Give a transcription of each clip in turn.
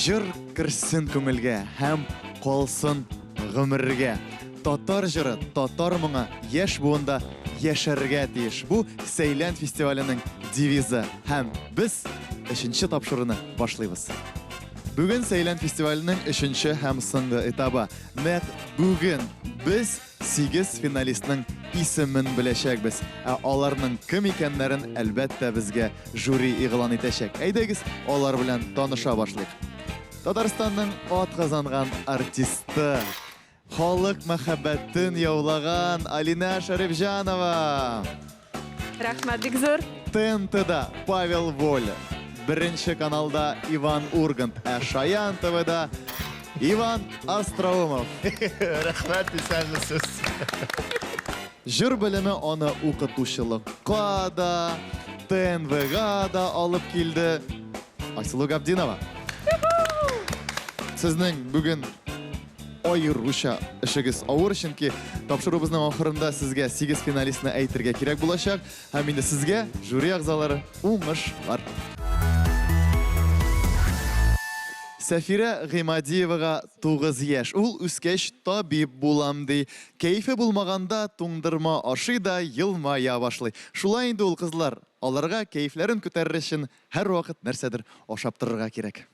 Жыр кірсін көңілге, һәм қолсын ғұмырге. Татар жыры, татар мұңа, еш буында яшәргә тиеш. Бу Сейлән фестиваленең девизы. Һәм біз үшінші тапшырыны башлыйбыз. Бүген Сейлән фестиваленең үшінші һәм соңгы этабы. Нәкъ бүген біз 8 финалистның исемен беләчәкбез. Аларның кем икәннәрен әлбәттә безгә жюри игълан итәчәк. Әйдәгез, алар белән таныша башлыйк. Татарстанның атказанган артисты, халык мәхәббәтен яулаган Алина Шәрифҗанова. Рәхмәт бик зур. ТНТда Павел Воля. Беренче каналда Иван Ургант, Шаян ТВда Иван Остроумов. Рәхмәт исәнмесез. Жыр белеме аны укытучылыкка да, ТНВга да алып килде. Айсылу Габдинова. Сезнең бүген аеруча эшегез авыр, чөнки тапшырубызның ахырында сезгә 8 финалистны әйтергә кирәк булачак. Һәм инде сезгә жюри әгъзалары уңышлар. Сәфирә Гыймадиевага 9 яшь. Ул үскәч табиб булам ди. Кәйфе булмаганда туңдырма ашый да елмая башлый. Шулай инде ул кызлар. Аларга кәйфләрен күтәрер өчен һәр вакыт нәрсәдер ашап торырга кирәк.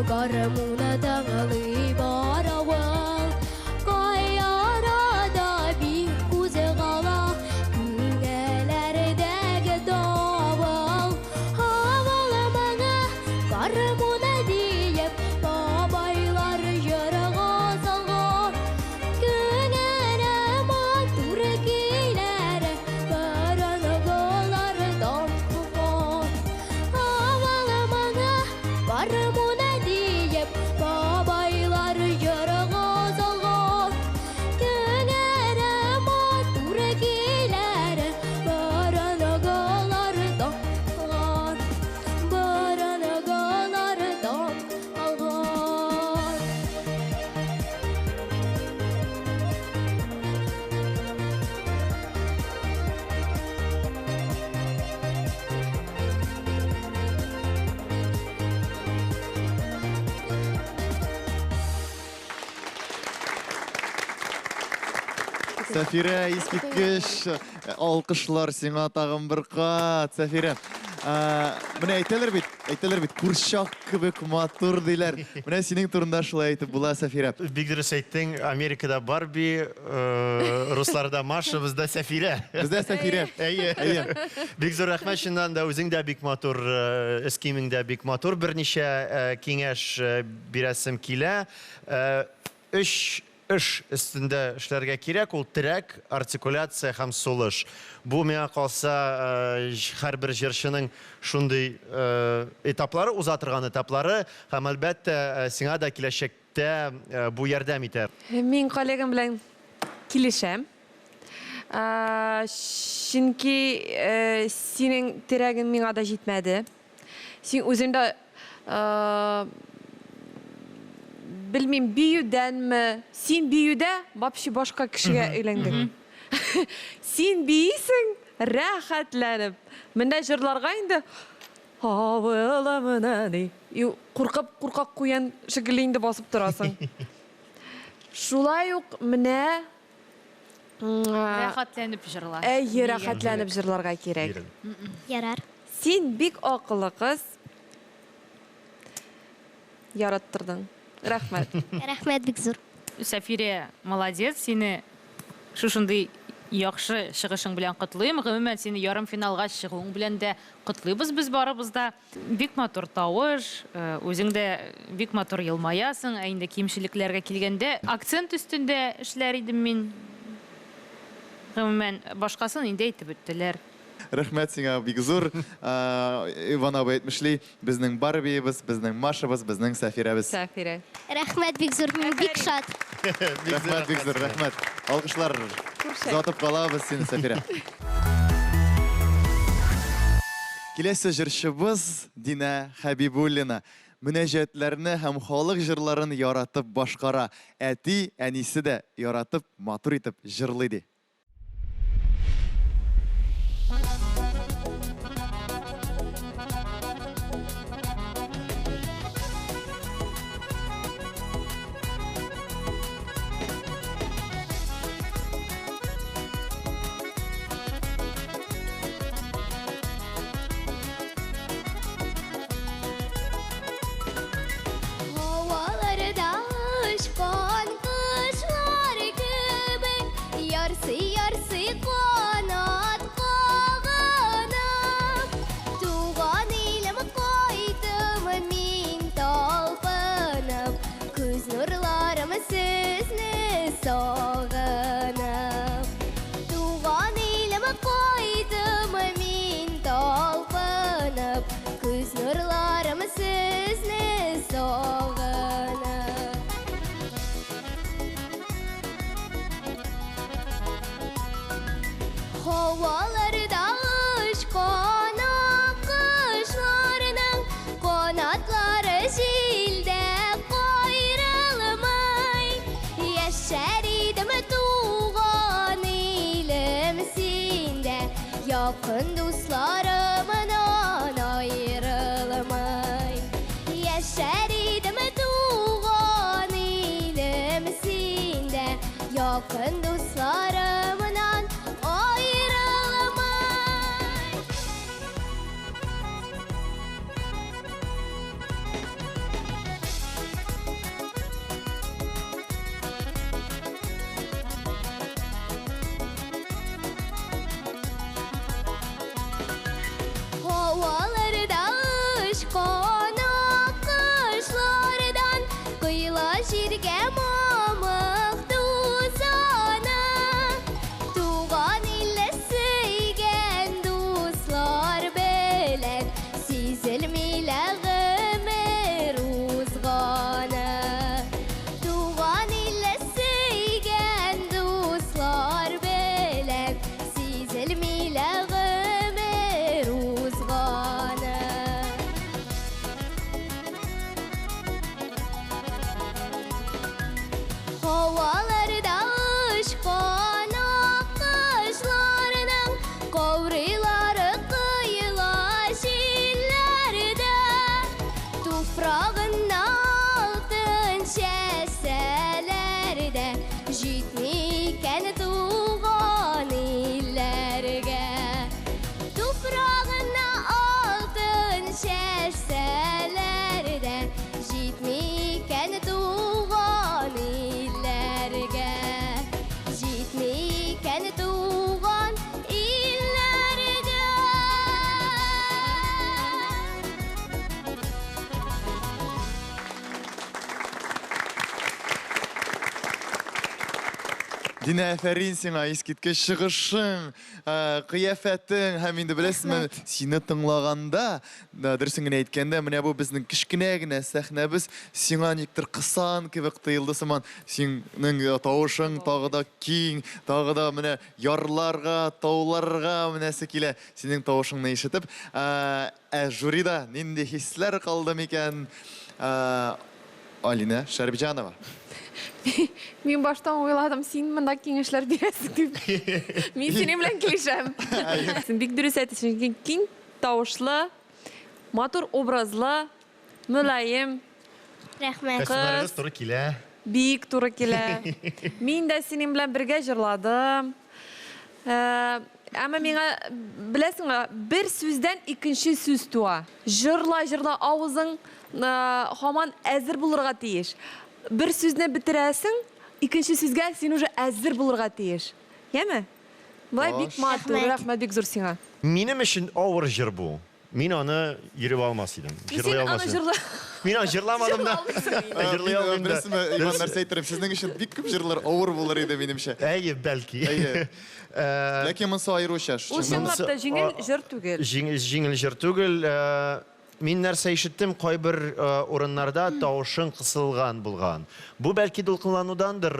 Гармуна таңылый бар ауыл, қай арада бик күзі қала, күңелердегі дауыл. Ауылымыңа гармуна дейіп, бабайлар жырға салған, күңелі матур күйлері, баранығылар таңқыған. Ауылымыңа гармуна бабайлар жырға Сәфирә, искиткеч. Алкышлар сиңа тагын бер кат, Сәфирә. Менә әйтәләр бит, курчак кебек матур диләр. Менә синең турында шулай әйтеп була, Сәфирә. Бик дөрес әйттең, Америкада Барби, русларда Маша, бездә Сәфирә. Бездә Сәфирә. Әйе. Бик зур рәхмәт, шуннан да үзең дә бик матур, эскимең дә бик матур. Берничә киңәш бирәсем килә. Эш өстендә эшләргә кирәк, ул терәк, артикуляция һәм сулыш. Бу миңа калса һәрбер җырчының шундый этаплары, узатырган этаплары, һәм әлбәттә сиңа да киләчәктә бу ярдәм итәр. Мин коллегам белән килешәм. Чөнки синең терәгең миңа да җитмәде. Син үзең дә bilmem büyüdenme. Sen büyüde вообще başka kişiye öylendin. Sen büyüsün rahatlanıp. Mende jırlarga indi. Havalamına dey. Kurkak koyan şekilde basıp durasın. Şulay yok mene Rahatlanıp jırlar. Rahatlanıp jırlarga gerek. Ярар. Sen bik akıllı kız yarattırdın. Рахмәт. Рәхмәт бик зур. Сәфирә, молодец, сине шушындай яхшы чыгышың белән котлыйм. Гомумән сине ярым финалга чыгуың белән дә котлыйбыз без барыбыз да. Бик матур тавыш, үзең дә бик матур елмаясың. Ә инде кимчелекләргә килгәндә акцент үстендә эшләр идем мин. Гомумән башкасын инде әйтеп үттеләр. Рәхмәт сиңа бик зур. Иван абый әйтмешли, безнең Барбиебез, безнең Машабыз, безнең Сәфирәбез. Сәфирә. Рәхмәт бик зур. Мин бик шат. Рәхмәт бик зур, рәхмәт. Алкышлар. Затып калабыз сине, Сәфирә. Киләсе җырчыбыз Динә Хәбибуллина. Мөнәҗәтләрне һәм халык җырларын яратып башкара. Әти, әнисе дә яратып, матур итеп җырлый ди. Havalarda uçkan kuşlar gibi yarsı kanat kağanıp tuğan ilim koydum min talpınıp göz nurlarım sizni sağınıp tuğan ilim koydum min talpınıp göz nurlarım sizni sağınıp havalarda uçkan kuşlarının kanatları jilde kayrılmay yaşar idim tuğan ilim sinde yakın dostlarımdan ayrılmay yaşar idim tuğan ilim sinde yakın dostlarımdan ayrılmay. Havalarda uçkan kuşlardan kıyıla jirge mamık tuzan Дина әфәрин сиңа искиткеч чыгышың, кыяфәтең һәм инде беләсезме, сине тыңлаганда, дөресен генә әйткәндә, менә бу безнең кечкенә генә сәхнәбез сиңа никтер кысан кебек тоелды сыман. Синең тавышың тагы да киң, тагы да менә ярларга, тауларга менәсе килә синең тавышыңны ишетеп. Жюрида нинди хисләр калды микән? Алина Шәрбиҗанова. Мин баштан ойладым, син монда киңәшләр бирәсең дип. Мин синең белән килешәм. Син бик дөрес әйтәсең, киң тавышлы, матур образлы, мөлаем, Рәхмәт. Кәсемнәрегез туры килә. бик туры килә. Мин дә синең белән бергә җырладым. Әмма миңа беләсеңме, бер сүздән икенче сүз туа. Җырла авызың һаман әзер булырга тиеш. Бер сүзне бетерәсең, икенче сүзгә син уже әзер булырга тиеш. Яме? Булай бик матур, рәхмәт бик зур сиңа. Минем өчен авыр җыр бу. Мин аны йөреп алмас идем. Син Җырлый аны алмас идем. җырла. Мин аны җырламадым да. Җырлый алмыйм да. Беләсезме, Иван нәрсә әйтерем, сезнең өчен бик күп җырлар авыр булыр иде минемчә. Әйе, бәлки. Әйе. Ләкин монысы аеруча. Ул чынлап та җиңел җыр түгел. Җиңел җыр түгел. Мин нәрсә ишеттем, кайбер урыннарда тавышың кысылган булган. Бу бәлки дулкынланудандыр.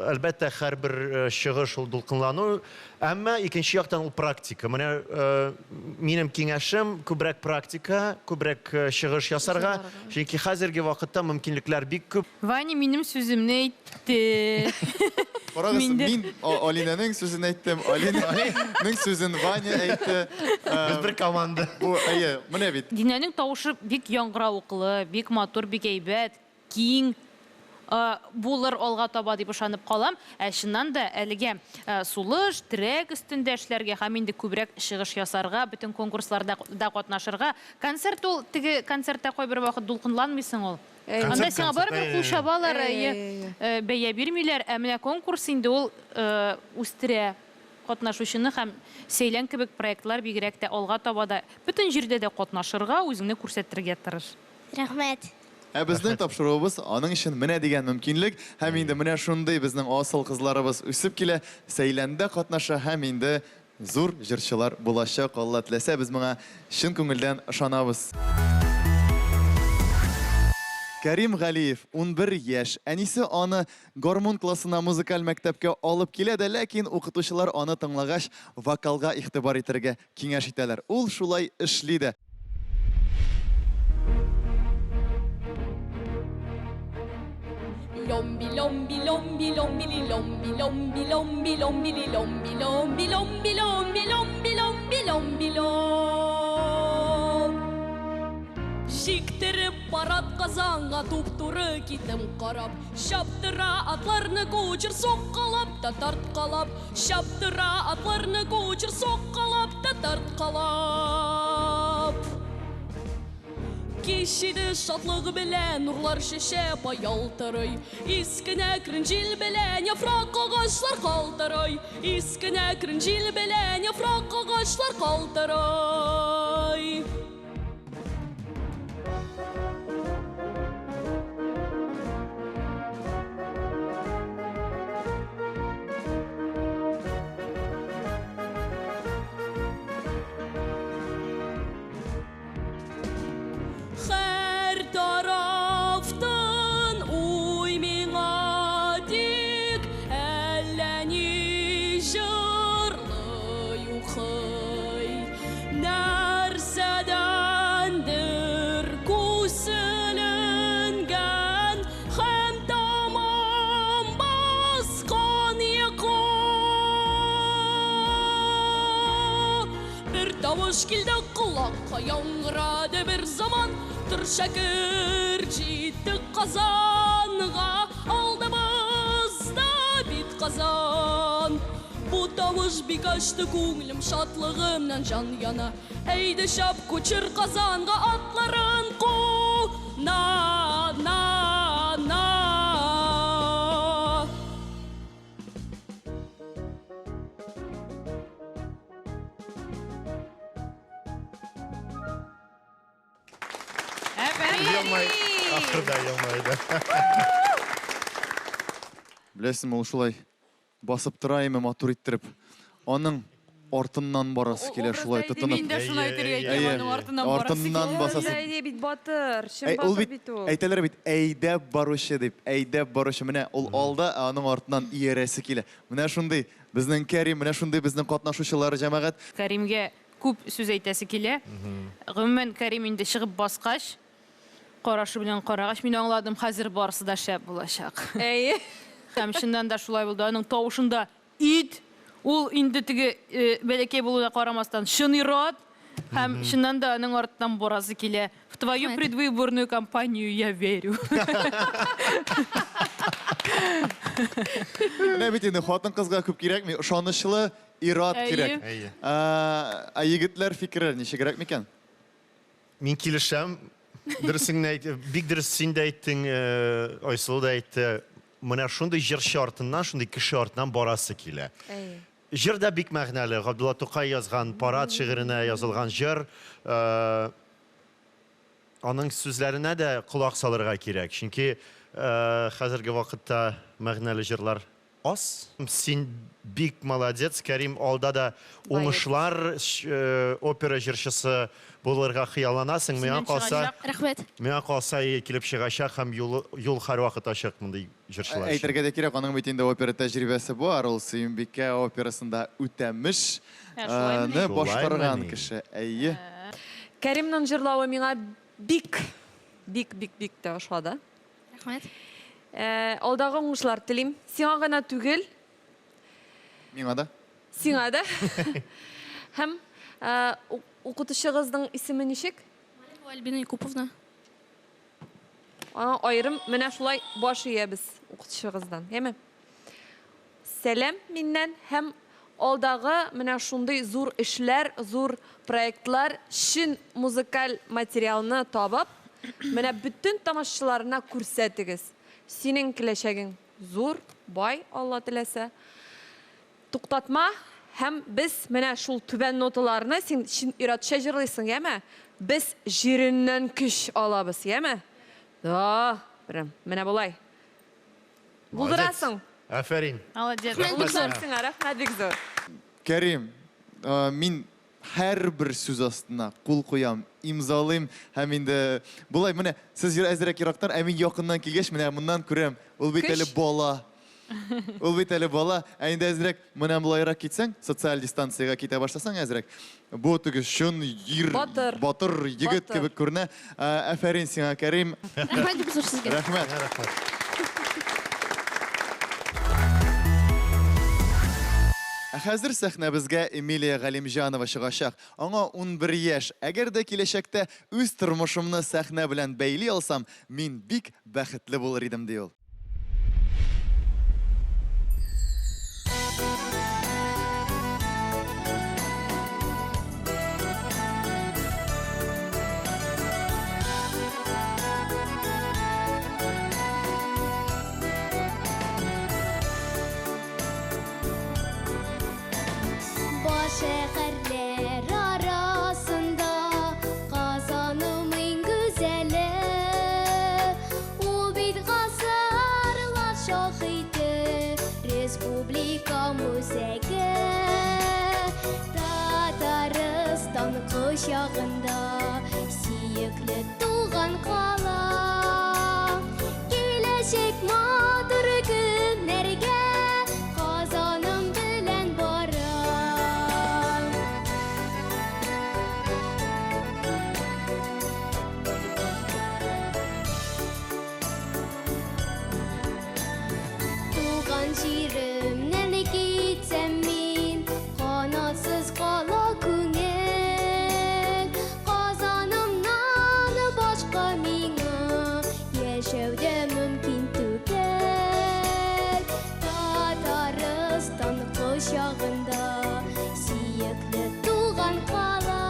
Әлбәттә, һәрбер чыгыш ул дулкынлану, әмма икенче яктан ул практика. Менә минем киңәшем күбрәк практика, күбрәк чыгыш ясарга, чөнки хәзерге вакытта мөмкинлекләр бик күп. Ваня минем сүземне әйтте. Карагыз, мин Алинаның сүзен әйттем, Алинаның сүзен Ваня әйтте. Без бер команда. Бу әйе, менә бит. Динәнең тавышы бик яңгыравыклы, бик матур, бик әйбәт, киң булыр алга таба дип ышанып калам. Чыннан да әлегә сулыш, трек өстендә эшләргә һәм инде күбрәк чыгыш ясарга, бөтен конкурсларда да катнашырга. Концерт ул теге концертта кайбер вакыт дулкынланмыйсың ул. Анда сиңа барыбер кул чабалар, бәя бирмиләр, ә менә конкурс инде ул үстерә катнашучыны һәм Сейлән кебек проектлар бигрәк тә алга таба да бөтен җирдә дә катнашырга, үзеңне күрсәтергә тырыш. Рәхмәт. Безнең тапшыруыбыз аның өчен менә дигән мөмкинлек, һәм инде менә шундый безнең асыл кызларыбыз үсеп килә, Сейләндә катнаша һәм инде зур җырчылар булачак. Алла теләсә, без моңа чын күңелдән ышанабыз. Кәрим Галиев, 11 яшь. Әнисе аны гормон классына музыкаль мәктәпкә алып килә дә, ләкин укытучылар аны тыңлагач, вокалга игътибар итәргә киңәш итәләр. Ул шулай эшли дә. Lombi lombi lombi lombi li lombi lombi lombi lombi li lombi lombi lombi lombi lombi lombi lombi lom. Жиктіріп барат қазанға туп-туры китім қарап, шаптыра атларны көчір соққалап та тартқалап, шаптыра атларны көчір соққалап та тартқалап. Кешеді шатлығы білән ұрлар шеше баялтырый, искіне кірін жил білән яфрак ағашлар қалтырый, искіне кірін жил білән яфрак ағашлар қалтырый. Тавыш килді құлаққа яңғырады бір заман, тұр шәкір жеттік қазанға, алдымызда бит қазан. Бұ тавыш бик ашты көңілім шатлығымнан жан яна, әйді шап көчір қазанға атларын қу, на. Ахырда елмайды. Беләсезме, ул шулай басып тұрайымы матур иттеріп. Оның ортыннан барасы келе шулай тұтынып. Мен де шулай Әйе, айтырға айтам, оның артынан барасы Ортыннан келе. басасын. Әйде бит батыр, шын Ул батыр бит, бит ул. әйтәләр бит, әйдәп барушы дип, әйдәп барушы. Менә ул алда, аның артынан иерәсе килә. Менә шундый, безнең Кәрим, менә шундый безнең катнашучылар җәмәгать. Кәримгә күп сүз әйтәсе килә. Гомумән Кәрим инде чыгып баскач, карашы белән карагач, мин аңладым, хәзер барысы да шәп булачак. Әйе. Һәм чыннан да шулай булды. Аның тавышында ит, ул инде теге бәләкәй булуына карамастан шын ират, һәм чыннан да аның артыннан барасы килә. В твою предвыборную кампанию я верю. Менә бит инде хатын кызга күп кирәкми, ышанычлы ират Әйе. кирәк. Егетләр фикерләре ничегрәк микән? Мин килешәм. Бик дөрес син дә әйттең, Айсыл да әйтте. Менә шундый җырчы артыннан, шундый кеше артыннан барасы килә. Әйе. Җыр да бик мәгънәле. Габдулла Тукай язган парад шигыренә язылган җыр. Аның сүзләренә дә колак салырга кирәк. Чөнки хәзерге вакытта мәгънәле җырлар аз. Син бик молодец, Кәрим, алда да уңышлар опера җырчысы булырга хыялланасың. Миңа калса, Рәхмәт. килеп чыгачак һәм юл һәрвакыт ачык мондай җырчылар. Әйтергә дә кирәк, аның бит инде опера тәҗрибәсе бар. Ул Сөембикә операсында үтәмеш шулаймыни? башкарган Шулаймыни? кеше. Әйе. Кәримнең җырлавы миңа бик тә ошады. Рәхмәт. Алдагы уңышлар телим. Сиңа гына түгел, Миңа да. сиңа да. Һәм укытучыгызның исеме ничек? Альбина Якуповна. Айрым менә шулай баш иябез укытучыгыздан, яме? Сәлам миннән һәм алдагы менә шундый зур эшләр, зур проектлар, шин музыкаль материалны табып, менә бүтән тамашачыларына күрсәтегез. Синең киләчәгең зур, бай, Алла теләсә. Туктатма һәм без менә шул түбән ноталарны син иратча җырлыйсың, яме? Без җиреннән көч алабыз, яме? Да, менә булай. Булдырасың. Афәрин. Молодец. Булдырасың, рәхмәт бик зур. Кәрим, мин һәрбер сүз астына кул куям, имзалыйм һәм инде булай менә сез әзрәк ерактан, мин якыннан килгәч менә моннан күрәм. Ул бит әле бала. Ул бит әле бала. Инде әзрәк менә булайрак китсәң, социаль дистанцияга китә башласаң әзрәк. Бу түгел шун батыр егет кебек күренә. Афәрин сиңа, Кәрим. Рәхмәт бик зур сезгә. Рәхмәт. Хәзер сәхнәбезгә Эмилия Галимҗанова чыгачак. Аңа 11 яшь. Әгәр дә киләчәктә үз тормышымны сәхнә белән бәйли алсам, мин бик бәхетле булыр идем ди ул. Şehirler arasında Kazanım en güzeli O bir kasarlar şahidi Respublika müzeki Tataristan kuşağında Siyikli tuğan kala Gelecek madır günlerge Kazanım bilen bara Tuğan şiirimden gitsem min Kanatsız kala küngel Kazanımdan başka minga Yaşavda mümkün tükel Tataristan kuşağında Siyikli tuğan kala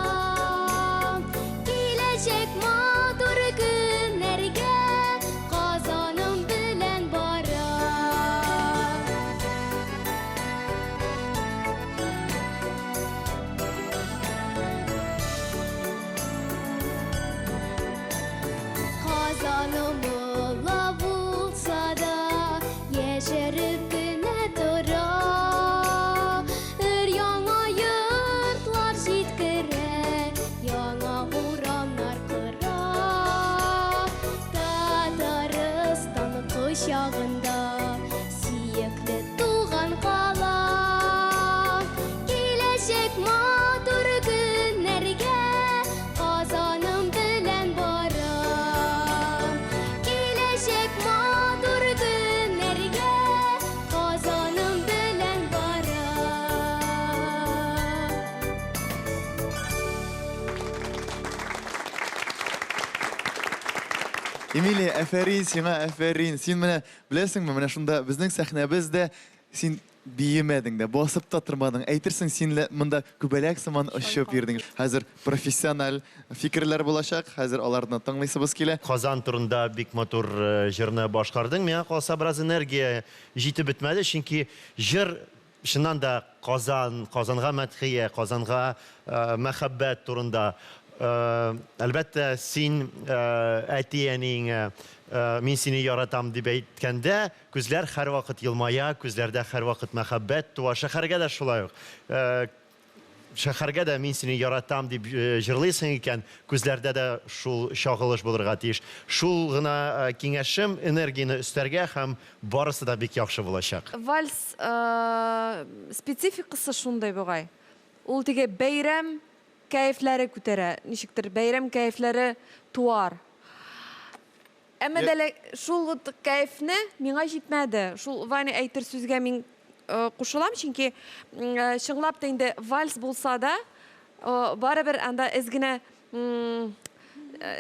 Gelecek madur günlerge Kazanım bilen bara Kazanımla bulsa da Yeşerip güne durar Эмилия, әфәрин сиңа, әфәрин. Син менә беләсеңме, менә шунда безнең сәхнәбездә син биемәдең дә, басып та тормадың. Әйтерсең, син монда күбәләк сыман очып йөрдең. Хәзер профессиональ фикерләр булачак. Хәзер аларны тыңлыйсыбыз килә. Казан турында бик матур җырны башкардың. Миңа калса бераз энергия җитеп бетмәде, чөнки җыр чыннан да Казанга мәдхия, Казанга мәхәббәт турында. Әлбәттә, син әтиянең мин сине яратам дип әйткәндә, күзләр һәрвакыт елмая, күзләрдә һәрвакыт мәхәббәт туа. Шәһәргә дә шулай ук. Шәһәргә дә мин сине яратам дип җырлыйсың икән, күзләрдә дә шул чагылыш булырга тиеш. Шул гына киңәшем энергияны өстәргә һәм барысы да бик яхшы булачак. Вальс спецификасы шундай бугай. Ул теге бәйрәм кәефләре күтәрә. Ничектер бәйрәм кәефләре туар. Әмма дә шул кәефне миңа җитмәде. Шул Ваня әйтер сүзгә мин кушылам, чөнки чынлап та инде вальс булса да, барыбер анда әзгенә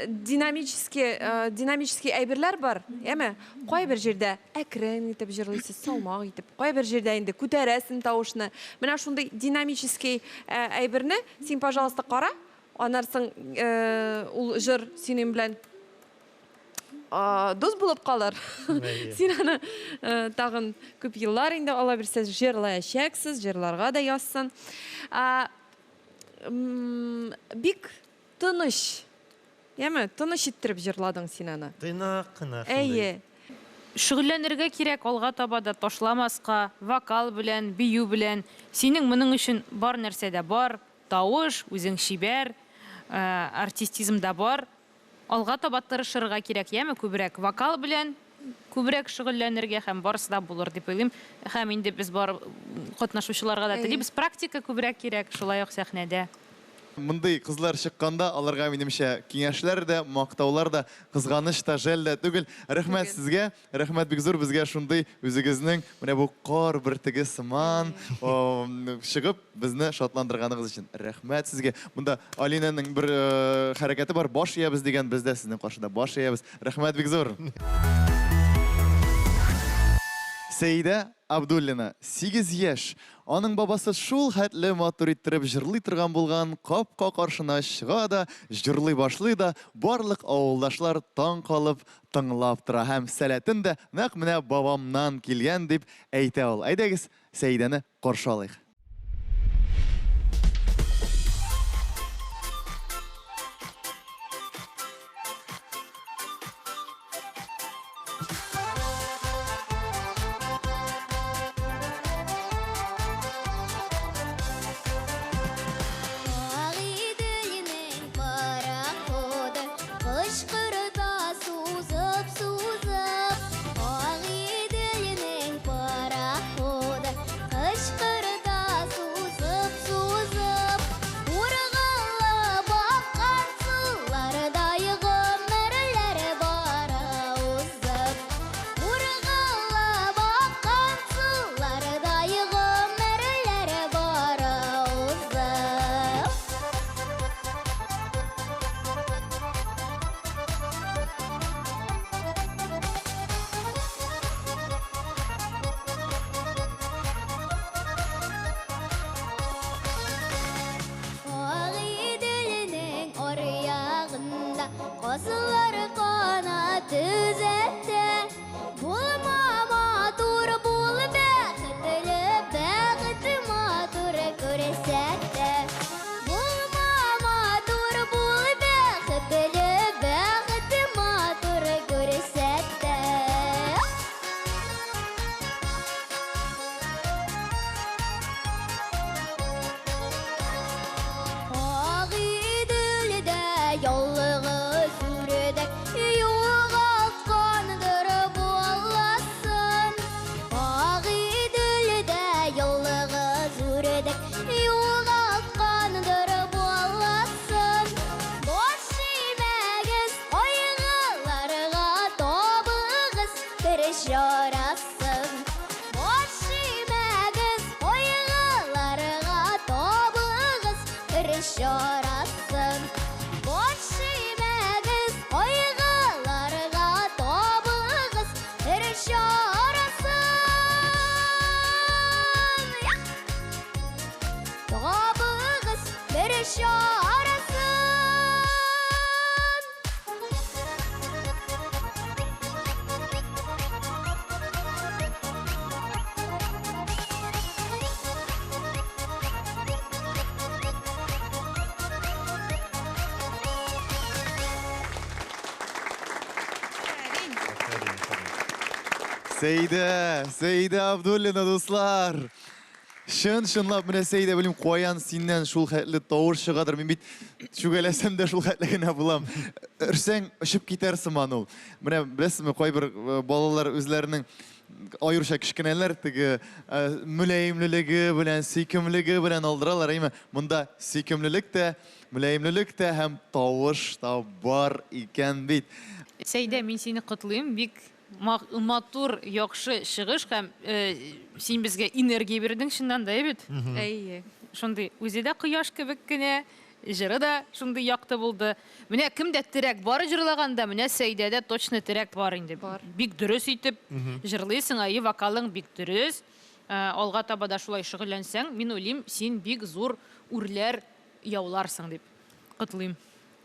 динамический әйберләр бар, яме? Кайбер җирдә әкрен итеп җырлыйсыз, салмак итеп, кайбер җирдә инде күтәрәсен тавышны. Менә шундый динамический әйберне син, пожалуйста, кара, анарсың ул җыр синең белән дус булып калыр. Син аны тагын күп еллар инде ала бирсәң җырлаячаксыз, җырларга да язсын. Бик тыныч. Яме, тыныч иттереп җырладың син аны. Тыйнак кына. Әйе. Шөгыльләнергә кирәк, алга таба да ташламаска, вокал белән, бию белән. Синең моның өчен бар нәрсә дә бар, тавыш, үзең шибәр, артистизм да бар. Алга таба тырышырга кирәк, яме, күбрәк вокал белән, күбрәк шөгыльләнергә һәм барысы да булыр дип уйлыйм. Һәм инде без бар катнашучыларга да телибез, практика күбрәк кирәк, шулай ук сәхнәдә. Мондый кызлар чыкканда, аларга минемчә киңәшләр дә, мактаулар да, кызганыч та, жәл дә түгел. Рәхмәт сезгә, рәхмәт бик зур безгә шундый үзегезнең менә бу кар бөртеге сыман чыгып безне шатландырганыгыз өчен. Рәхмәт сезгә. Монда Алинаның бер хәрәкәте бар, баш иябез дигән, без дә сезнең каршыда баш иябез. Рәхмәт бик зур. Сәйдә Абдуллина, 8 яшь. Аның бабасы шул хәтле матур иттереп җырлый торган булган, капка каршына чыга да, җырлый башлый да, барлык авылдашлар таң калып тыңлап тора һәм сәләтен дә нәкъ менә бабамнан килгән дип әйтә ул. Әйдәгез, Сәйдәне каршы алыйк. Kızlar kanat düzette, bulma matur bul bəxtli, bəxti matur görsette. Bulma matur bul bəxtli, bəxti matur görsette. Ağidildə yolluğu Yarasın, boş yeməgiz, oyğularga tobığız, kiriş yarasın. Boş yeməgiz, oyğularga Сейде Абдуллина, дуслар. Шынлап менә Сейде белем каян синнән шул хәтле тавыш чыгадыр. Мин бит шүгәләсәм дә шул хәтле генә булам. Өрсәң очып китәр сыман ул. Менә беләсезме, кайбер балалар үзләренең аеруча кичкенәләр теге мөлаимлелеге белән, сөйкемлеге белән алдыралар. Әйме, монда сөйкемлелек тә, мөлаимлелек тә һәм тавыш та бар икән бит. Сәйдә, мин сине котлыйм, бик матур, яхшы чыгыш һәм син безгә энергия бирдең шуннан да бит. Әйе. Шундый үзе дә кояш кебек кенә, җыры да шундый якты булды. Менә кемдә терәк бар җырлаганда, менә Сәйдәдә точно терәк бар инде. Бик дөрес итеп җырлыйсың, ай вокалың бик дөрес. Алга таба да шулай шөгыльләнсәң, мин уйлыйм, син бик зур үрләр яуларсың дип котлыйм.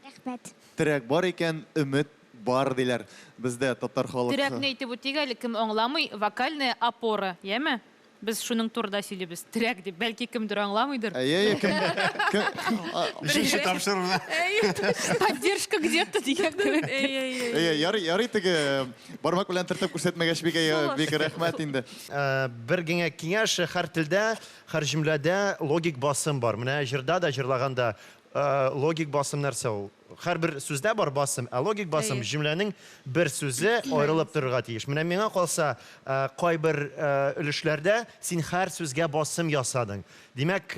Рәхмәт. Терәк бар икән, өмет бар диләр. Бездә татар халкы. Терәкне әйтеп үтик әле, кем аңламый, вокальная опора, яме? Без шуның турында сөйлибез. Терәк дип, бәлки кемдер аңламыйдыр. Әйе, кем? Ишенче тапшыруна. Поддержка где-то дигән кебек. Әйе, ярый теге бармак белән төртеп күрсәтмәгәч бик рәхмәт инде. Бер генә киңәш, һәр телдә, һәр җөмләдә логик басым бар. Менә җырда да җырлаганда логик басым нәрсә ул? Һәрбер сүздә бар басым, логик басым җөмләнең бер сүзе аерылып торырга тиеш. Менә миңа калса, кайбер өлешләрдә син һәр сүзгә басым ясадың. Димәк,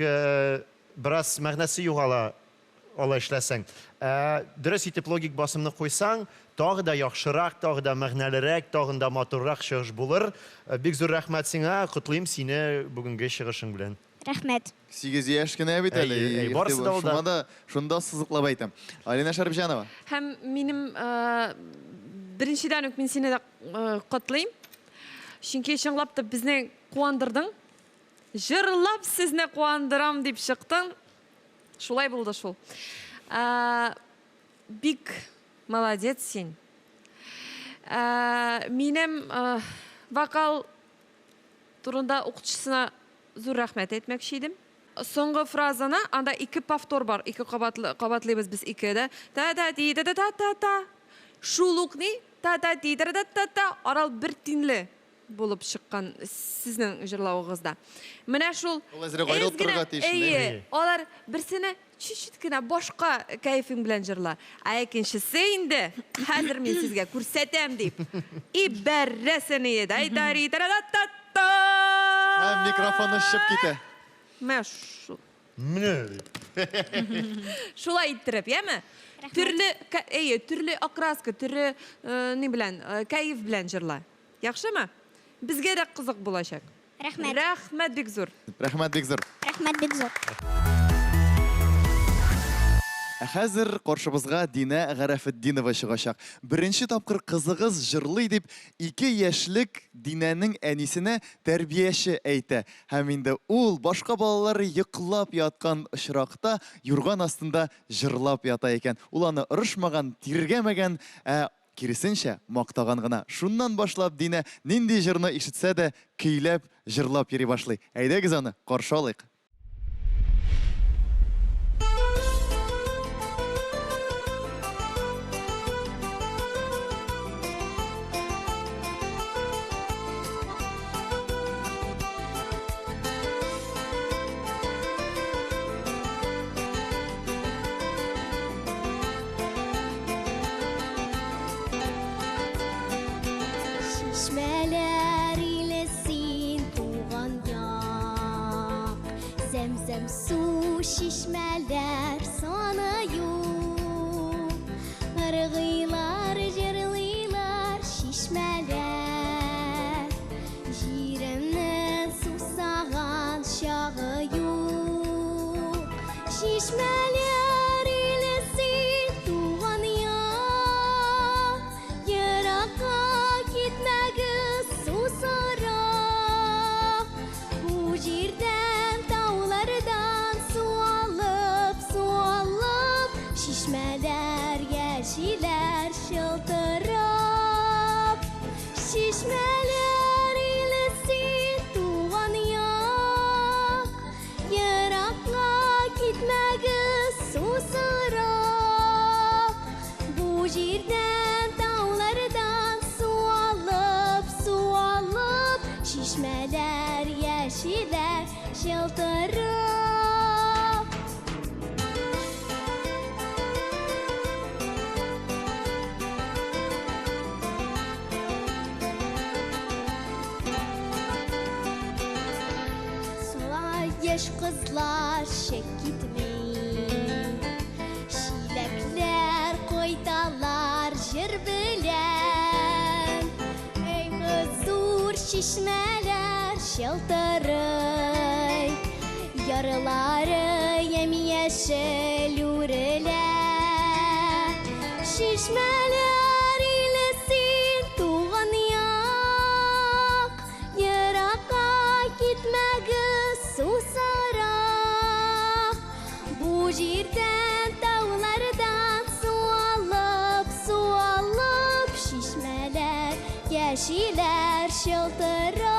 бераз мәгънәсе югала эшләсәң. Дөрес итеп логик басымны куйсаң, тагы да яхшырак, тагы да мәгънәлерәк, тагы да матуррак чыгыш булыр. Бик зур рәхмәт сиңа, котлыйм сине бүгенге чыгышың белән. Рәхмәт. 8 яшь кенә бит әле. Барысы да ул да. Шунда сызыклап әйтәм. Алина Шәрбҗанова. Һәм минем беренчедән үк мин сине котлыйм. Чөнки чынлап та безне куандырдың. Җырлап сезне куандырам дип чыктың. Шулай булды шул. Бик молодец син. Минем вокал турында укытучысына зур рәхмәт әйтмәкче идем. Соңгы фразаны, анда 2 повтор бар, 2 кабатлыйбыз без 2-дә. Та-та-ти-та-та-та-та. Шул ук ни? Та-та-ти-та-та-та-та. Арал бер тинле булып чыккан сезнең җырлавыгызда. Менә шул. Ул әзрәк аерылып торырга тиеш. Әйе, алар берсенә чуть-чуть кенә башка кайфың белән җырла. Икенчесе инде хәзер мин сезгә күрсәтәм дип. И бәррәсене дай-дари та-та-та-та. Микрофон ышып китә. Мәш. Менә. Шулай иттереп, яме? Төрле окраска, төрле ни белән, кайф белән җырла. Яхшымы? Безгә дә кызык булачак. Рәхмәт. Рәхмәт бик зур. Рәхмәт бик зур. Рәхмәт бик зур. Хәзер каршыбызга Динә Гарәфетдинова чыгачак. Беренче тапкыр кызыгыз җырлый дип 2 яшьлек Динәнең әнисенә тәрбияче әйтә. Һәм инде ул башка балалар йоклап яткан очракта юрган астында җырлап ята икән. Ул аны ырышмаган, тиргәмәгән, киресенчә мактаган гына. Шуннан башлап Динә нинди җырны ишетсә дә көйләп, җырлап йөри башлый. Әйдәгез аны каршы алыйк. Şişmeler ilesin tuğan yak. Zemzem su şişmeler sana yok. Irgıylar jırlıylar şişmeler. Jiremden susagan şağı yok. Şişmeler ilesin tuğan yak. Yıraka gitməgiz susarak. Bu jirdən dağlardan su alıb şişmələr yeşilər. Yaş kızlar şek gitmeyin. Şilekler koytalar jır bilen. Ey huzur şişmeler şıltırıy. Yarıları yemyeşil üreler. Şişmeler ilesin tuğan yak. Yaraka gitmegiz susarak. Bu jirden dağlardan su alıp şişmeler yeşiller şıltırak.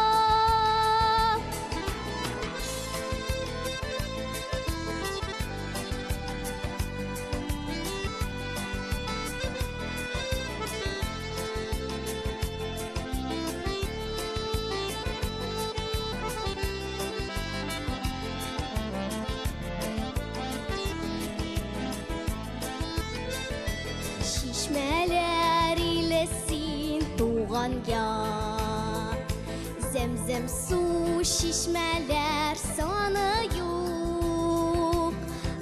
Şişmeler ilesin tuğan yar. Zemzem su şişmeler sana yok.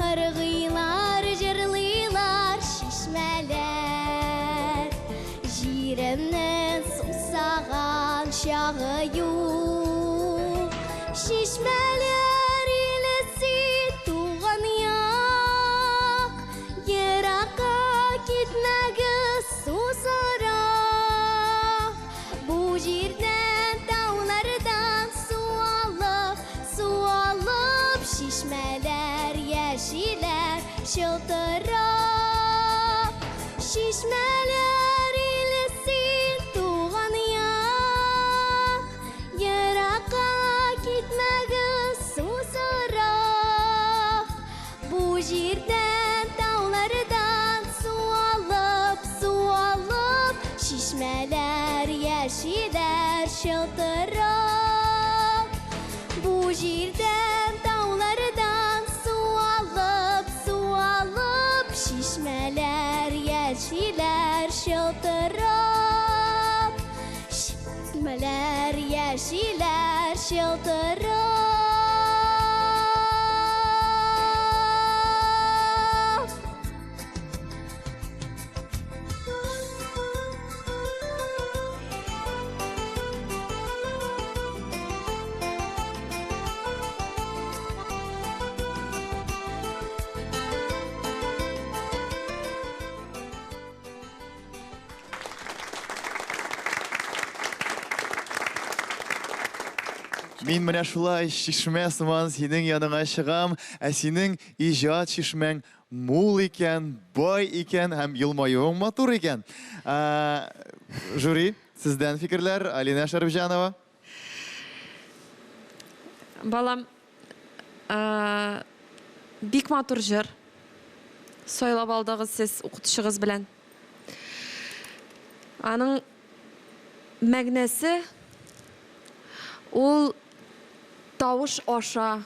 Argıylar jırlılar şişmeler. Jiremden susağan şağı yok. Şişmeler ilesin tuğan yak. Yaraka gitmegiz susarak. Bu jirden dağlardan su alıp şişmeler yeşiller şıltırak. Şişmeler ilesin tuğan yak. Yaraka gitmegiz susarak. Bu jirden dağlardan su alıp şişmeler yeşiller şıltırak. Bu jirden dağlardan su alıp şişmeler yeşiller şıltırak. Şişmeler yeşiller şıltırak. Мин менә шулай шишмә сыман синең яныңа чыгам, ә синең иҗат шишмәң мул икән, бай икән һәм елмаюың матур икән. Жюри, сездән фикерләр, Алина Шәрифҗанова. Балам, бик матур җыр. Сайлап алдыгыз сез укытучыгыз белән. Аның мәгънәсе ул тавыш аша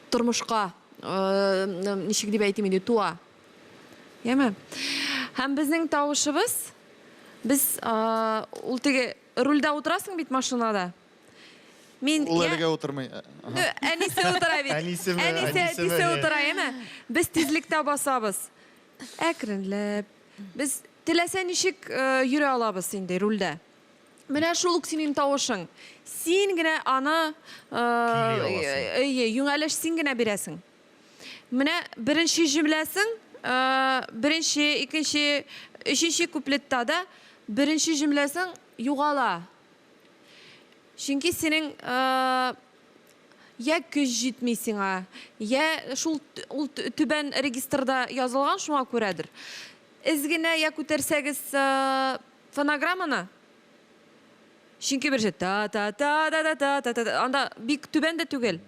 тормышка ничек дип әйтим инде туа. Яме? Һәм безнең тавышыбыз, без ул теге рульдә утырасың бит машинада. Мин Ул әлегә утырмый. әнисе утыра бит. Әнисе утыра, яме? Без тизлектә басабыз. Әкренләп. Без теләсә ничек йөрә алабыз инде рульдә. Менә шул ук синең тавышың. Син генә аны юнәлеш син генә бирәсең. Менә беренче җөмләсең, беренче, икенче, өченче куплетта да беренче җөмләсең югала. Чөнки синең я көз җитми сиңа, я шул түбән регистрда язылган шуңа күрәдер. Изгенә я күтәрсәгез фонограмманы. Чөнки бер та-та-та-та-та-та-та, анда бик түбәндә түгел.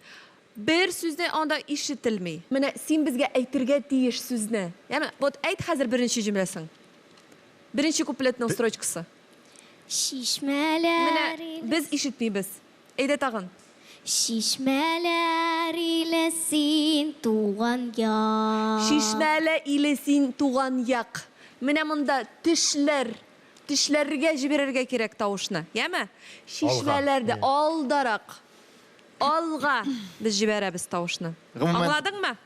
Бер сүзне анда ишетелми. Менә син безгә әйтергә тиеш сүзне. Яме, вот әйт хәзер беренче җөмләсең. Беренче куплетның строчкасы. Şişmeler Менә без ишетмибез. Әйдә тагын. Şişmeler ilesin tuğan yak. Шишмәле илесин туган як. Менә монда тешләргә җибәрергә кирәк тавышны. Яме? Шишмәләрдә алдарак. алга без җибәрәбез тавышны. Гомумән- Аңладыңмы?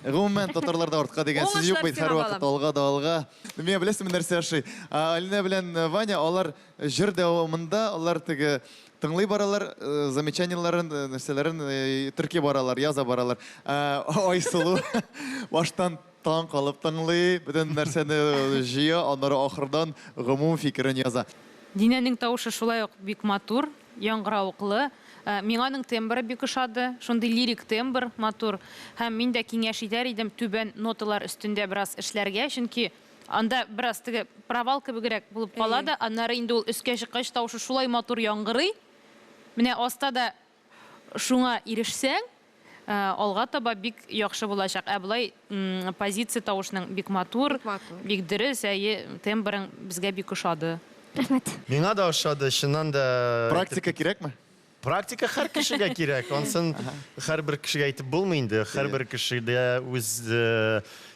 Гомумән татарларда артка дигән сүз юк Уңышлар бит, сиңа, һәрвакыт алга да алга. Мен беләсезме нәрсә яши? Алина белән Ваня алар җыр дәвамында алар теге тыңлый баралар, замечанияларын, нәрсәләрен төрки баралар, яза баралар. Айсылу баштан таң калып тыңлый, бөтен нәрсәне җыя, аннары ахырдан гомум фикерен яза. Динәнең тавышы шулай ук бик матур, яңгыравыклы. Миңа аның тембры бик ошады, шундый лирик тембр матур. Һәм мин дә киңәш итәр идем түбән ноталар өстендә бераз эшләргә, чөнки анда бераз теге провал кебегрәк булып кала да, аннары инде ул өскә чыккач тавышы шулай матур яңгырый. Менә аста да шуңа ирешсәң, алга таба бик яхшы булачак. Ә булай позиция тавышның бик матур, бик дөрес, тембрың безгә бик ошады. Рәхмәт. Миңа да ошады, чыннан да... Практика кирәкме? Практика һәр кешегә кирәк. Онсын һәрбер кешегә әйтеп булмый инде. Һәрбер кеше дә үз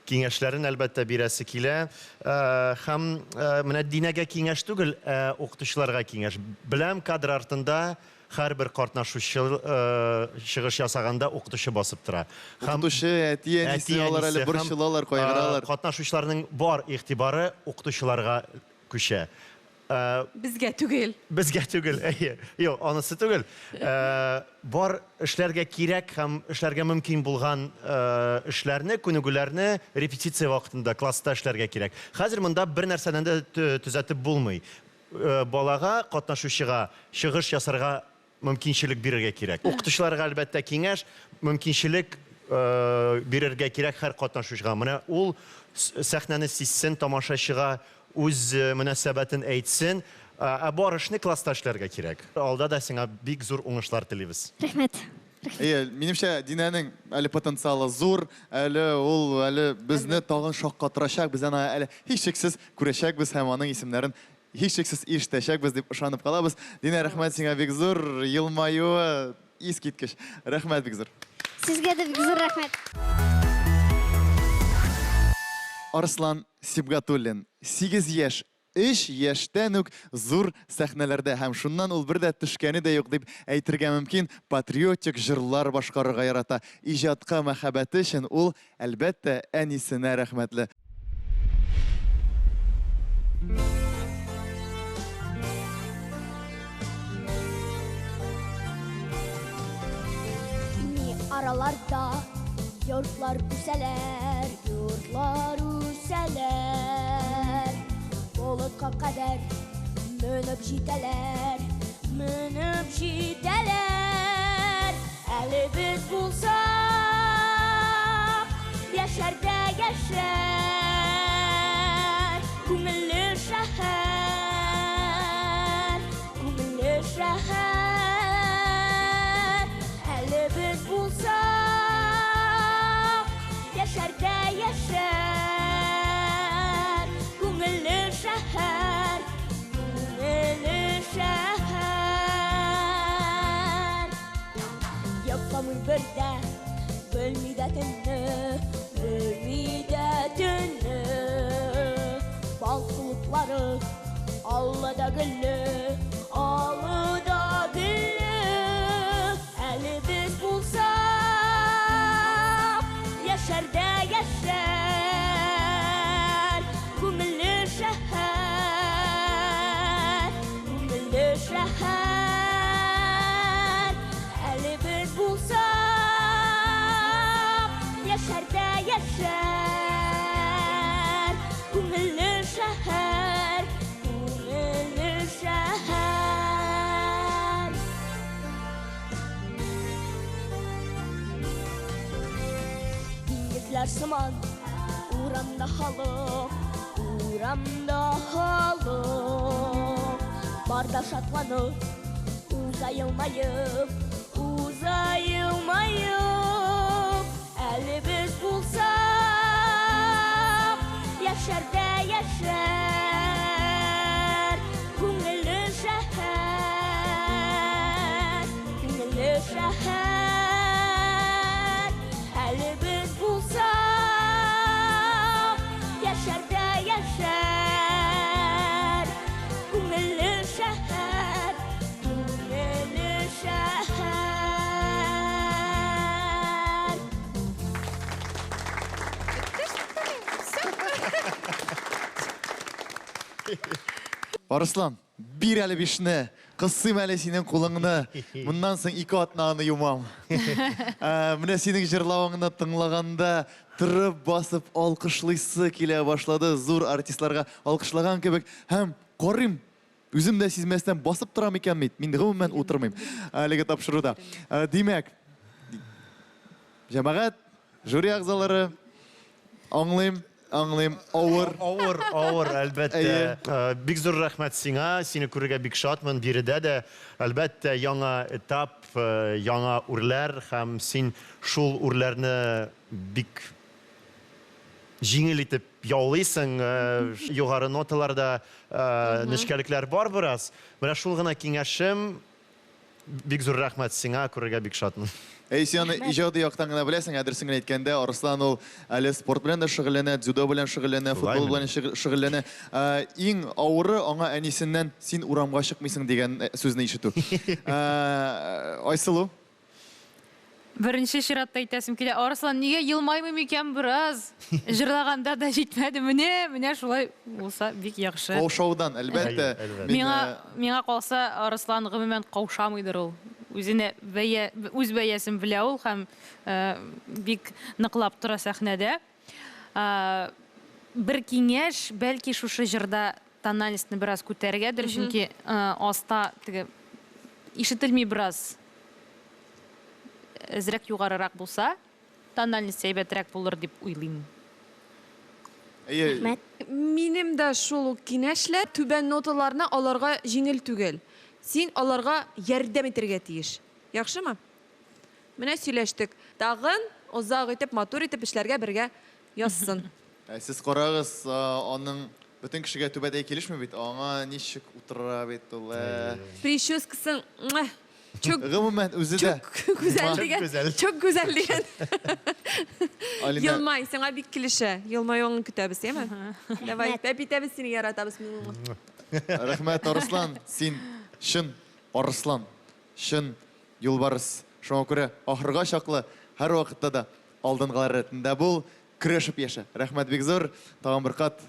киңәшләрен әлбәттә бирәсе килә. Һәм менә Динәгә киңәш түгел, укытучыларга киңәш. Беләм, кадр артында һәрбер катнашучы чыгыш ясаганда укытучы басып тора. Укытучы, әти-әнисе алар әле борчылалар, кайгыралар. Катнашучыларның бар игътибары укытучыларга күчә. Безгә түгел. Безгә түгел, юк, анысы түгел. Бар эшләргә кирәк һәм эшләргә мөмкин булган эшләрне, күнегүләрне репетиция вакытында класста эшләргә кирәк. Хәзер монда бер нәрсәдән дә төзәтеп булмый. Балага, катнашучыга чыгыш ясарга мөмкинчелек бирергә кирәк. Укытучыларга әлбәттә киңәш, мөмкинчелек бирергә кирәк һәр катнашучыга. Менә ул сәхнәне сизсен, тамашачыга үз мөнәсәбәтен әйтсен, бар эшне класста эшләргә кирәк. Алда да сиңа бик зур уңышлар телибез. Рәхмәт. Минемчә, Динәнең әле потенциалы зур, әле безне тагын шаккатырачак, без аны әле һичшиксез күрәчәкбез һәм аның исемнәрен һичшиксез ишетәчәкбез дип ышанып калабыз. Динә, рәхмәт сиңа бик зур, елмаюы искиткеч. Рәхмәт бик зур. Сезгә дә бик зур рәхмәт. Арслан Сибгатуллин, 8 яшь, 3 яшьтән үк зур сәхнәләрдә һәм шуннан ул бер дә төшкәне дә юк дип әйтергә мөмкин, патриотик җырлар башкарырга ярата. Иҗатка мәхәббәте өчен ул әлбәттә әнисенә рәхмәтле. Ни араларда йортлар үсәләр, йортлар үсәләр. Болытка кадәр менеп җитәләр, менеп җитәләр. Әле без булсак, яшәрдә яшәр, күңелле шәһәр, күңелле шәһәр. Әле без булсак, яшәрдә яшәр, күңелле шәһәр, күңелле шәһәр. Япламый бердә, белми дә төнне, белми дә төнне. Бал кулыплары аллада гөлле, аллада гөлле. Әле без булсак, яшәрдә яшәр, күңелле шәһәр, күңелле шәһәр. Әле без булсак, яшәрдә яшәр, күңелле шәһәр, күңелле шәһәр. Диңгезләр сыман урамда халык, урамда халык. Барда шатланып, уза елмаеп, уза елмаеп. Әле без булсак, яшәрдә яшәр, күңелле шәһәр, күңелле шәһәр. Әле без булсак, яшәрдә яшәр, күңелле шәһәр, күңелле шәһәр. Арыслан, бир әле бишне, кысыйм әле синең кулыңны. Моннан соң ике атнаны юмам. Менә синең җырлавыңны тыңлаганда тырып басып алкышлыйсы килә башлады. Зур артистларга алкышлаган кебек һәм карыйм. Үзем дә сизмәстән басып торам икән бит. Мин гомумән утырмыйм. Әлеге тапшыруда. Димәк, җәмәгать, жюри әгъзалары аңлыйм, Авыр, әлбәттә. Бик зур рәхмәт сиңа, сине күрергә бик шатмын. Биредә дә әлбәттә яңа этап, яңа үрләр һәм син шул үрләрне бик җиңел итеп яулыйсың. Югары ноталарда нечкәлекләр бар бераз. Менә шул гына киңәшем. Бик зур рәхмәт сиңа, күрергә бик шатмын. Син иҗади яктан гына беләсең, дөресен әйткәндә, Арыслан ул әле спорт белән дә шөгыльләнә, дзюдо белән шөгыльләнә, футбол белән шөгыльләнә. Иң авыры аңа әнисеннән син урамга чыкмыйсың дигән сүзне ишетү. Айсылу? Беренче чиратта әйтәсем килә, Арыслан, нигә елмаймыйм икән бераз? Җырлаганда да җитмәде. Менә шулай булса бик яхшы. Каушаудан, әлбәттә. Миңа калса, Арыслан гомумән каушамыйдыр ул. Үз бәясен белә ул һәм бик ныклап тора сәхнәдә. Бер киңәш, бәлки шушы җырда тональностьны бераз күтәргәдер, чөнки аста ишетелми бераз әзрәк югарырак булса, тональность әйбәтрәк булыр дип уйлыйм. Минем дә шул киңәшләр түбән ноталарны аларга җиңел түгел. Син аларга ярдәм итәргә тиеш. Яхшымы? Менә сөйләштек. Тагын озак итеп, матур итеп эшләргә бергә язсын. Сез карагыз, аның бөтен кешегә түбәдә килешми бит. Аңа ничек утыра бит ул. Прическасын Гомумән үзе дә Çok güzel diyen. Yılmay, sana bir klişe. Yılmay onu kütəbiz, değil mi? Davay, öpütəbiz seni yaratabız. Рәхмәт, Арыслан. Син шын Арыслан, шын юлбарыс. Шуңа күрә ахырга чаклы һәр вакытта да алдынгылар рәтендә бул, көрәшеп яша. Рәхмәт бик зур. Тагын бер кат.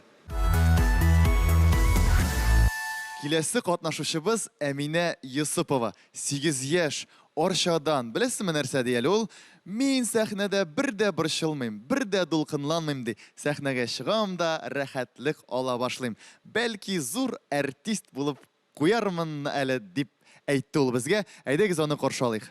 Киләсе катнашучыбыз Әминә Юсупова, 8 яшь, Арчадан. Беләсезме нәрсә дияле ул? Мин сәхнәдә бер дә борчылмыйм, бер дә дулкынланмыйм ди. Сәхнәгә чыгам да рәхәтлек ала башлыйм. Бәлки зур артист булып куярмын әле дип әйтте ул безгә. Әйдәгез аны каршы алыйк.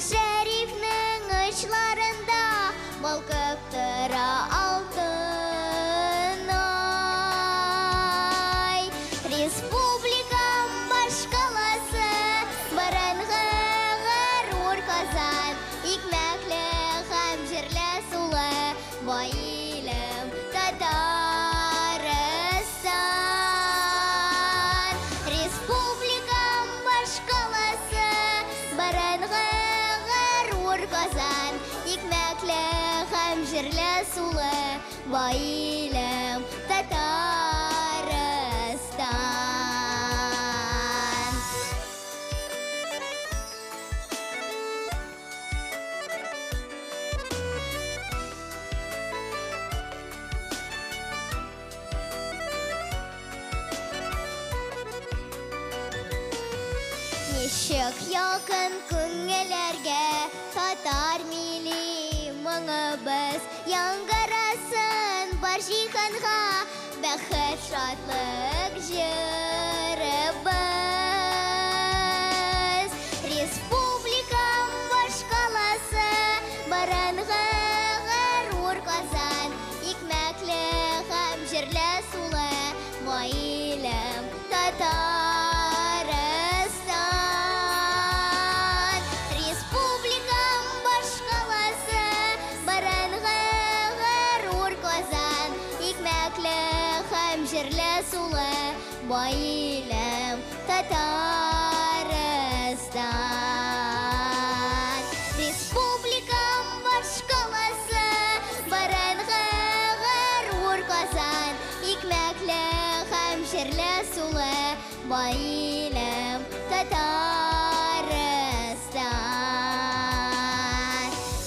Шәрифнең очларында балкып тора алтын ай. Республикам башкаласы борынгы горур Казан, икмәкле һәм җирле сулы бай илем Татарстан. Республикам башкаласы борынгы Казан, икмәкле һәм җирле сулы бай илем Татарстан. Чык якын күңелләргә, татар милли моңыбыз яңгырасын бар җиһанга, бәхет шатлык җырыбыз. Республикам башкаласы, баранга горур Казан, икмәкле һәм җирле сулы, гаиләм Татарстан. Республикам башкаласы, баранга горур Казан, икмәкле һәм җирле сулы, гаиләм Татарстан. Республикам башкаласы, баранга горур Казан, икмәкле һәм җирле сулы, гаиләм Татарстан.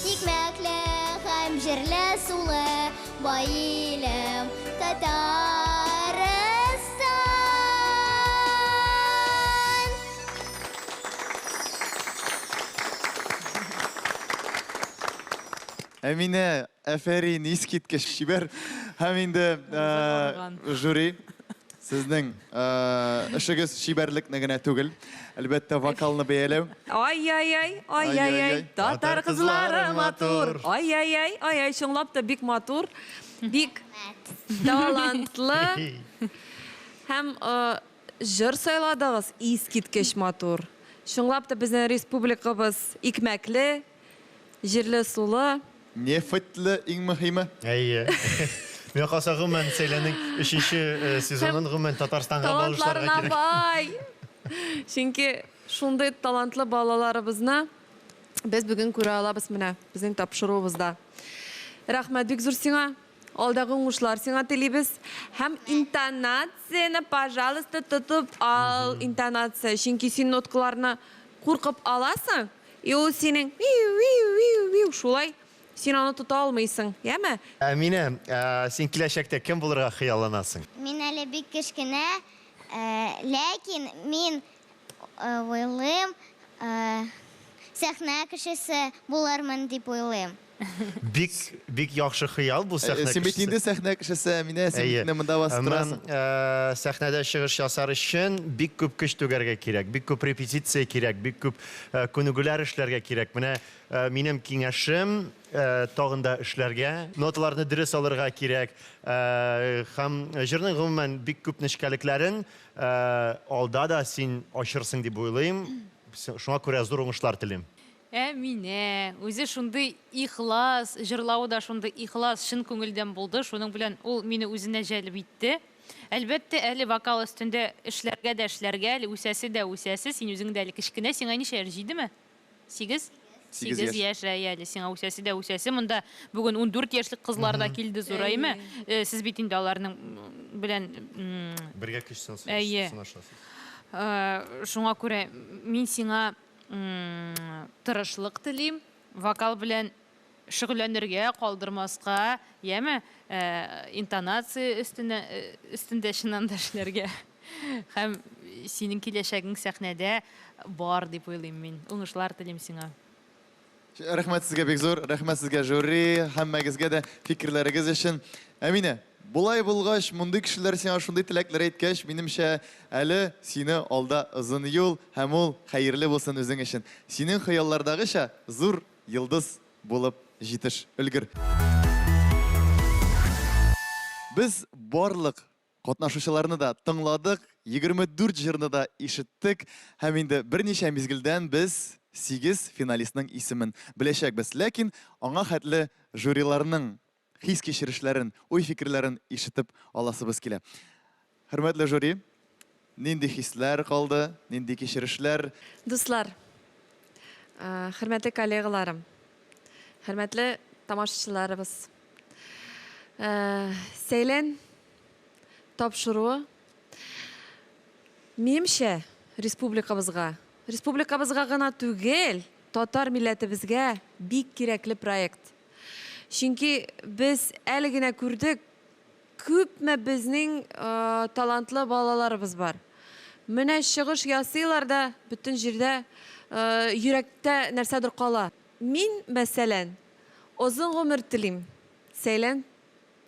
Икмәкле һәм җирле сулы, гаиләм Татарстан. Әминә, әфәрин, искиткеч шибәр. Һәм инде жюри, сезнең эшегез шибәрлекне генә түгел, әлбәттә вокалны бәяләү. Ай-яй-яй, ай-яй-яй, татар кызлары матур. Ай-яй-яй, шуңлап та бик матур, бик талантлы һәм җыр сайладыгыз, искиткеч матур. Шуңлап та безнең республикабыз икмәкле, җирле сулы. Нефетле иң мөһиме. Әйе. Мен калса гомумән Сәйләнең 3нче сезонын гомумән Татарстанга багышларга Талантларына кирәк. бай. Чөнки шундый талантлы балаларыбызны без бүген күрә алабыз менә безнең тапшыруыбызда. Рәхмәт бик зур сиңа. Алдагы уңышлар сиңа телибез. Һәм интонацияны, пожалуйста, тотып ал. Интонация. Чөнки син ноткаларны куркып аласың. И ул синең шулай син аны тота алмыйсың, яме? Әминә, син киләчәктә кем булырга хыялланасың? Мин әле бик кечкенә, ләкин мин уйлыйм, сәхнә кешесе булармын дип уйлыйм. Бик яхшы хыял бу сәхнә. Син бит инде сәхнә кешесе, Әминә, син бит монда бастырасың. Сәхнәдә чыгыш ясар өчен бик күп көч түгәргә кирәк, бик күп репетиция кирәк, бик күп күнегүләр эшләргә кирәк. Менә минем киңәшем тагын да эшләргә, ноталарны дөрес алырга кирәк. Һәм җырның гомумән бик күп нечкәлекләрен алда да син ачырсың дип уйлыйм. Шуңа күрә зур уңышлар телим. Әминә, үзе шундый ихлас, җырлауы да шундый ихлас, шын күңелдән булды. Шуның белән ул мине үзенә җәлеп итте. Әлбәттә, әле вокал өстендә эшләргә дә эшләргә, әле үсәсе дә үсәсе. Син үзең дә әле кечкенә, сиңа ничә яшь җидеме? 8? 8 яшь әле, сиңа үсәсе дә үсәсе. Монда бүген 14 яшьлек кызлар да килде зураймы? Сез бит инде аларның белән Бергә көч Әйе. сынашасыз. Шуңа күрә мин сиңа тырышлык телим, вокал белән шөгыльләнергә, калдырмаска, яме, интонация өстендә чыннан да эшләргә. Һәм синең киләчәгең сәхнәдә бар дип уйлыйм мин. Уңышлар телим сиңа. Рәхмәт сезгә бик зур, рәхмәт сезгә жюри, һәммәгезгә дә фикерләрегез өчен. Әминә, булай булгач, мондый кешеләр сиңа шундый теләкләр әйткәч, минемчә, әле сине алда озын юл һәм ул хәерле булсын үзең өчен. Синең хыяллардагыча зур йолдыз булып җитеш, өлгер. Без барлык катнашучыларны да тыңладык, 24 җырны да ишеттек, һәм инде берничә мизгелдән без 8 финалистның исемен беләчәкбез. Ләкин аңа хәтле жюриларның хис кичерешләрен, уй фикерләрен ишетеп аласыбыз килә. Хөрмәтле жюри, нинди хисләр калды, нинди кичерешләр? Дуслар, хөрмәтле коллегаларым, хөрмәтле тамашачыларыбыз. Сәйлән тапшыруы минемчә республикабызга гына түгел, татар милләтебезгә бик кирәкле проект. Чөнки без әле генә күрдек, күпме безнең талантлы балаларыбыз бар. Менә чыгыш ясыйлар да бөтен җирдә йөрәктә нәрсәдер кала. Мин, мәсәлән, озын гомер телим. Сәйлән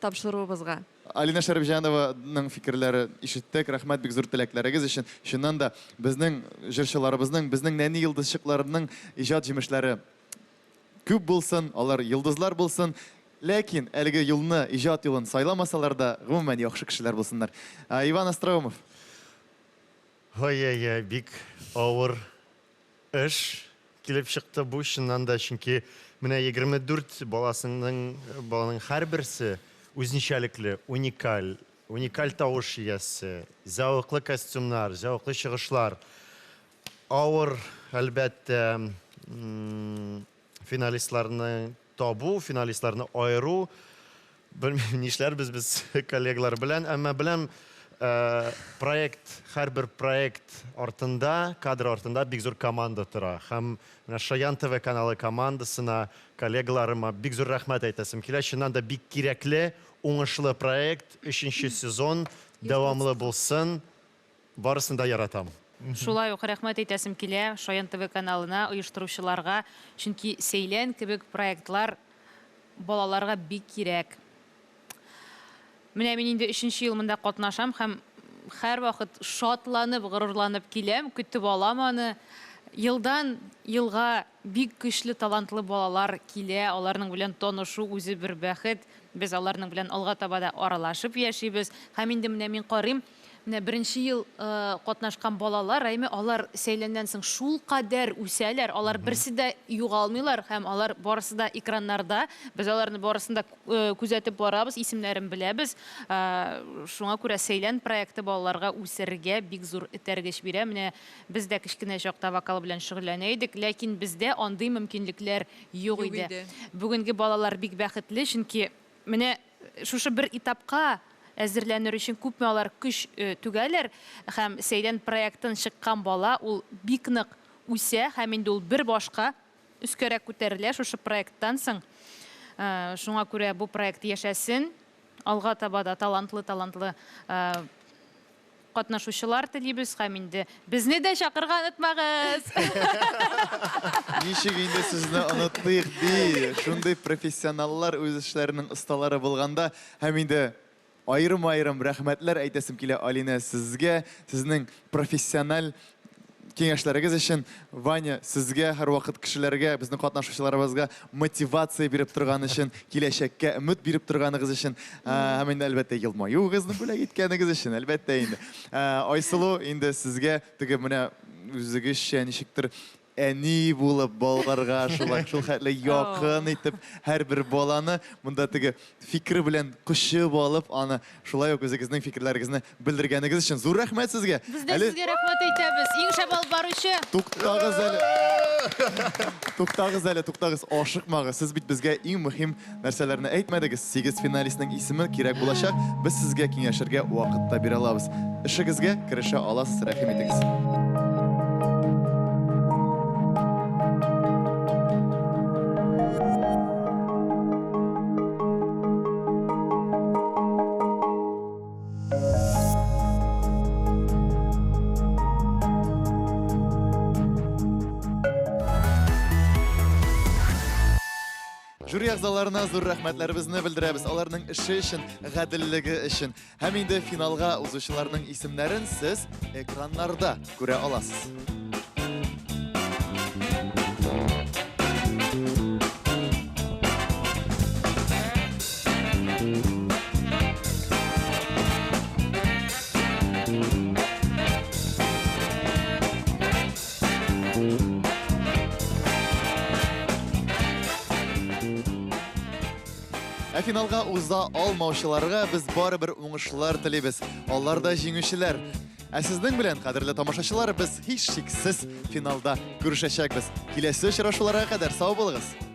тапшыруыбызга. Алина Шәрәпҗанованың фикерләре ишеттек. Рәхмәт бик зур теләкләрегез өчен. Шуннан да безнең җырчыларыбызның, безнең нәни йолдызчыкларының иҗат җимешләре күп булсын, алар йолдызлар булсын. Ләкин әлеге юлны, иҗат юлын сайламасалар да, гомумән яхшы кешеләр булсыннар. Иван Остроумов. Ой, бик авыр эш килеп чыкты бу чыннан да, чөнки менә 24 баланың һәрберсе үзенчәлекле, уникаль тавыш иясе, зәвыклы костюмнар, зәвыклы чыгышлар. Авыр, әлбәттә, финалистларны табу, финалистларны айыру. Белмим, нишләр без коллегалар белән, әмма беләм, һәрбер проект артында, кадр артында бик зур команда тора. Һәм менә Шаян ТВ каналы командасына, коллегаларыма бик зур рәхмәт әйтәсем килә. Чыннан да бик кирәкле, уңышлы проект, 3нче сезон дәвамлы булсын. Барысын да яратам. Шулай ук рәхмәт әйтәсем килә Шаян ТВ каналына, оештыручыларга, чөнки Сәйлән кебек проектлар балаларга бик кирәк. Менә мин инде 3нче ел монда катнашам һәм һәр вакыт шатланып, горурланып киләм, көтеп алам аны. Елдан елга бик көчле, талантлы балалар килә, аларның белән танышу үзе бер бәхет. Без аларның белән алга таба да аралашып яшибез. Һәм инде менә мин карыйм, менә 1нче ел катнашкан балалар, алар Сәйләннән соң шул кадәр үсәләр, алар берсе дә югалмыйлар һәм алар барысы да экраннарда. Без аларны барысын да күзәтеп барабыз, исемнәрен беләбез. Шуңа күрә Сәйлән проекты балаларга үсәргә бик зур этәргеч бирә. Менә без дә кичкенә чакта вокал белән шөгыльләнә идек, ләкин бездә андый мөмкинлекләр юк иде. Бүгенге балалар бик бәхетле, чөнки менә шушы бер этапка әзерләнер өчен күпме алар көч түгәләр, һәм Сәйлән проектын чыккан бала ул бик нык үсә, һәм инде ул бер башка үскәрәк күтәрелә шушы проекттан соң. Шуңа күрә бу проект яшәсен, алга таба да талантлы катнашучылар телибез, һәм инде безне дә чакырга онытмагыз. Ничек инде сезне оныттык ди. Шундый профессионаллар үз эшләренең осталары булганда, һәм инде айрым-айрым рәхмәтләр әйтәсем килә Алина сезгә, сезнең профессиональ киңәшләрегез өчен. Ваня, сезгә һәр вакыт кешеләргә, безнең катнашучыларыбызга мотивация биреп торган өчен, киләчәккә өмет биреп торганыгыз өчен, һәм инде әлбәттә елмаюыгызны бүләк иткәнегез өчен, әлбәттә инде. Айсылу, инде сезгә теге менә үзегезчә ничектер әни булып балаларга шул хәтле якын итеп һәр бер баланы монда теге фикре белән кушып алып, аны шулай ук үзегезнең фикерләрегезне белдергәнегез өчен зур рәхмәт сезгә. Без дә сезгә рәхмәт әйтәбез. Иң шәп алып баручы. Туктагыз, ашыкмагыз. Сез бит безгә иң мөһим нәрсәләрне әйтмәдегез. 8 финалистның исеме кирәк булачак. Без сезгә киңәшергә вакыт та бирә алабыз. Эшегезгә керешә аласыз. Рәхим итегез. Жюри әгъзаларына зур рәхмәтләребезне белдерәбез. Аларның эше өчен, гаделлеге өчен. Һәм инде финалга узучыларның исемнәрен сез экраннарда күрә аласыз. Финалга уза алмаучыларга без барыбер уңышлар телибез. Алар да җиңүчеләр. Сезнең белән, кадерле тамашачылар, без һич шиксез финалда күрешәчәкбез. Киләсе очрашуларга кадәр сау булыгыз.